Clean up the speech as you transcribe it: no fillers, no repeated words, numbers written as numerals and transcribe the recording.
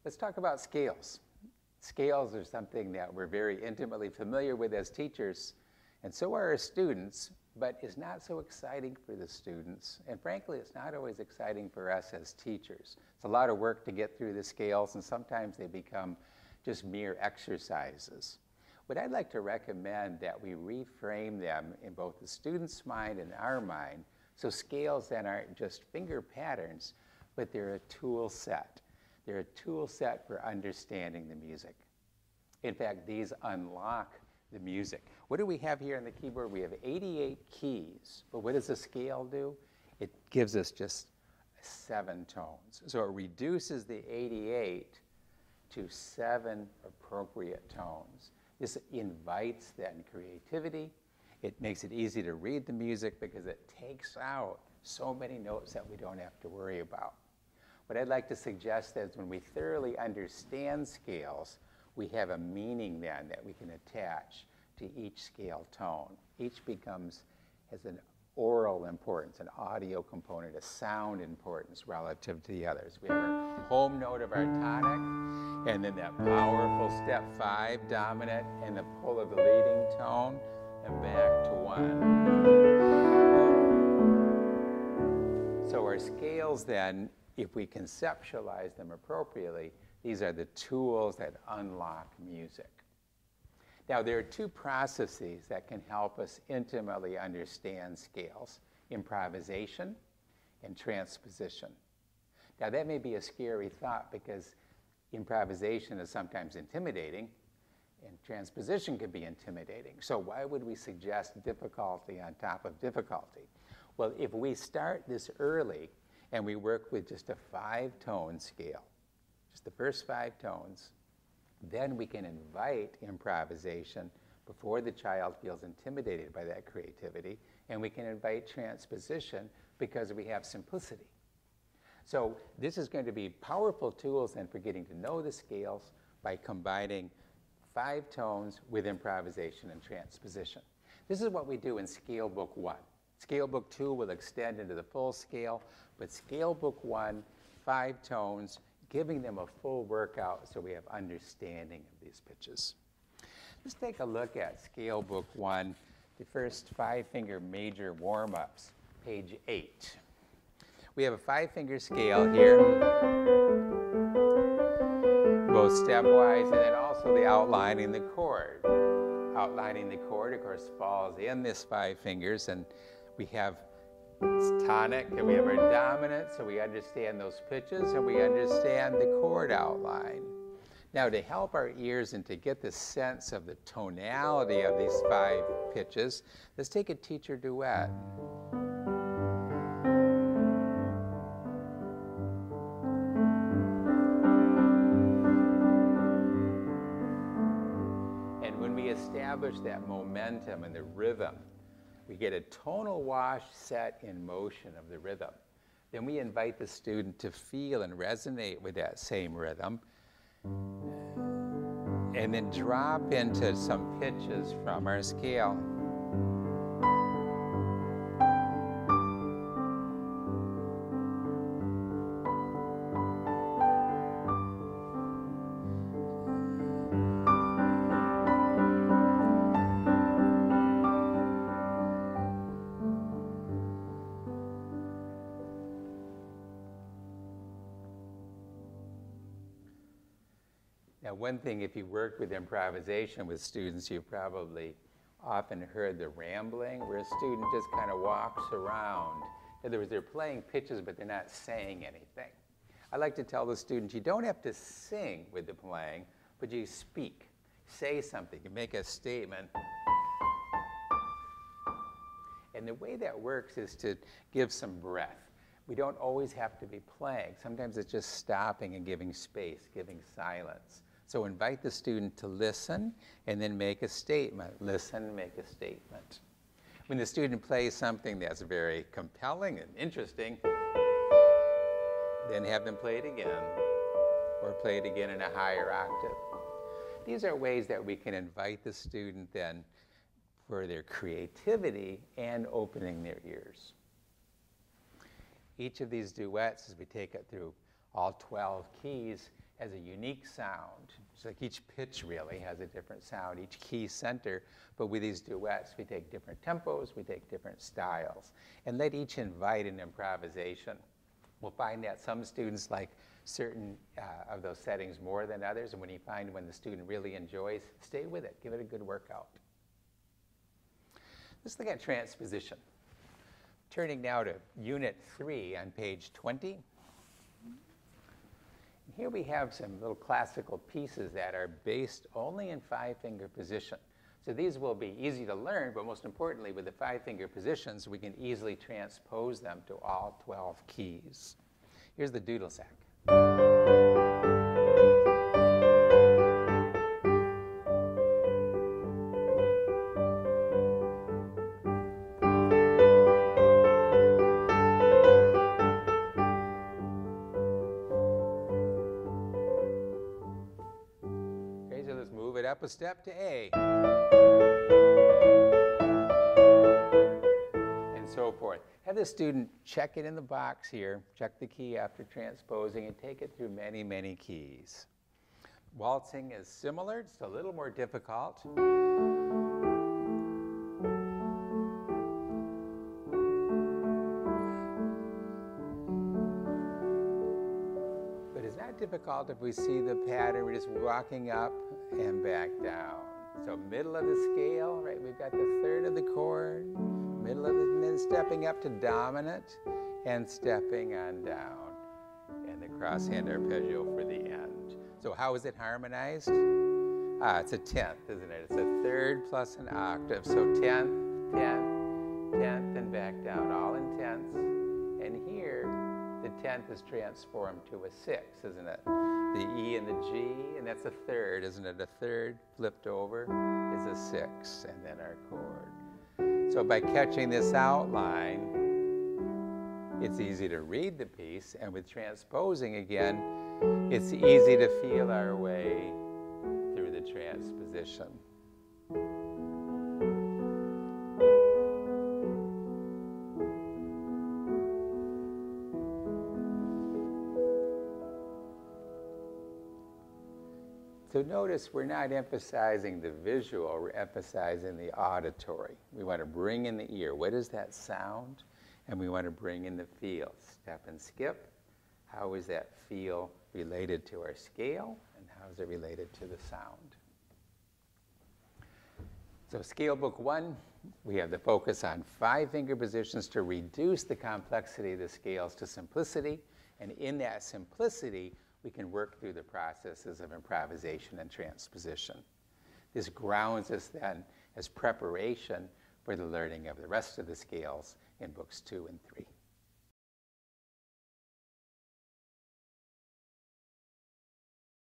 Let's talk about scales. Scales are something that we're very intimately familiar with as teachers, and so are our students, but it's not so exciting for the students. And frankly, it's not always exciting for us as teachers. It's a lot of work to get through the scales, and sometimes they become just mere exercises. What I'd like to recommend that we reframe them in both the student's mind and our mind, so scales then aren't just finger patterns, but they're a tool set. They're a tool set for understanding the music. In fact, these unlock the music. What do we have here on the keyboard? We have 88 keys, but what does a scale do? It gives us just 7 tones. So it reduces the 88 to 7 appropriate tones. This invites then creativity. It makes it easy to read the music because it takes out so many notes that we don't have to worry about. What I'd like to suggest is when we thoroughly understand scales, we have a meaning then that we can attach to each scale tone. Each has an aural importance, an audio component, a sound importance relative to the others. We have our home note of our tonic, and then that powerful step 5 dominant, and the pull of the leading tone, and back to 1. So our scales then, if we conceptualize them appropriately, these are the tools that unlock music. Now, there are 2 processes that can help us intimately understand scales: improvisation and transposition. Now, that may be a scary thought because improvisation is sometimes intimidating, and transposition can be intimidating. So why would we suggest difficulty on top of difficulty? Well, if we start this early and we work with just a 5-tone scale, just the first 5 tones, then we can invite improvisation before the child feels intimidated by that creativity, and we can invite transposition because we have simplicity. So this is going to be powerful tools then for getting to know the scales by combining 5 tones with improvisation and transposition. This is what we do in Scale Book 1. Scale Book 2 will extend into the full scale, but Scale Book 1, 5 tones, giving them a full workout so we have understanding of these pitches. Let's take a look at Scale Book 1, the first 5-finger major warm-ups, page 8. We have a 5-finger scale here, both stepwise and then also the outlining the chord. Outlining the chord, of course, falls in this 5 fingers, and we have tonic, and we have our dominant, so we understand those pitches, and we understand the chord outline. Now, to help our ears and to get the sense of the tonality of these 5 pitches, let's take a teacher duet. And when we establish that momentum and the rhythm, we get a tonal wash set in motion of the rhythm. Then we invite the student to feel and resonate with that same rhythm, and then drop into some pitches from our scale. Now, one thing, if you work with improvisation with students, you've probably often heard the rambling, where a student just kind of walks around. In other words, they're playing pitches, but they're not saying anything. I like to tell the students, you don't have to sing with the playing, but you speak. Say something. You make a statement. And the way that works is to give some breath. We don't always have to be playing. Sometimes it's just stopping and giving space, giving silence. So invite the student to listen and then make a statement. Listen, make a statement. When the student plays something that's very compelling and interesting, then have them play it again, or play it again in a higher octave. These are ways that we can invite the student then for their creativity and opening their ears. Each of these duets, as we take it through all 12 keys, has a unique sound. It's like each pitch really has a different sound, each key center. But with these duets, we take different tempos, we take different styles, and let each invite an improvisation. We'll find that some students like certain of those settings more than others, and when you find when the student really enjoys, stay with it, give it a good workout. Let's look at transposition. Turning now to Unit 3 on page 20. Here we have some little classical pieces that are based only in 5-finger position. So these will be easy to learn, but most importantly, with the 5-finger positions, we can easily transpose them to all 12 keys. Here's the doodle sack. Up a step to A, and so forth. Have the student check it in the box here, check the key after transposing, and take it through many, many keys. Waltzing is similar, it's a little more difficult. But it's not difficult if we see the pattern. We're just walking up and back down. So middle of the scale, right? We've got the third of the chord, middle of it, and then stepping up to dominant and stepping on down. And the crosshand arpeggio for the end. So how is it harmonized? It's a 10th, isn't it? It's a third plus an octave. So 10th, 10th, 10th, and back down, all in tenths. And here, the 10th is transformed to a 6, isn't it? The E and the G, and that's a third, isn't it? A third flipped over is a 6, and then our chord. So by catching this outline, it's easy to read the piece, and with transposing again, it's easy to feel our way through the transposition. So notice we're not emphasizing the visual, we're emphasizing the auditory. We want to bring in the ear. What is that sound? And we want to bring in the feel. Step and skip. How is that feel related to our scale? And how is it related to the sound? So scale book 1, we have the focus on 5-finger positions to reduce the complexity of the scales to simplicity. And in that simplicity, we can work through the processes of improvisation and transposition. This grounds us then as preparation for the learning of the rest of the scales in books 2 and 3.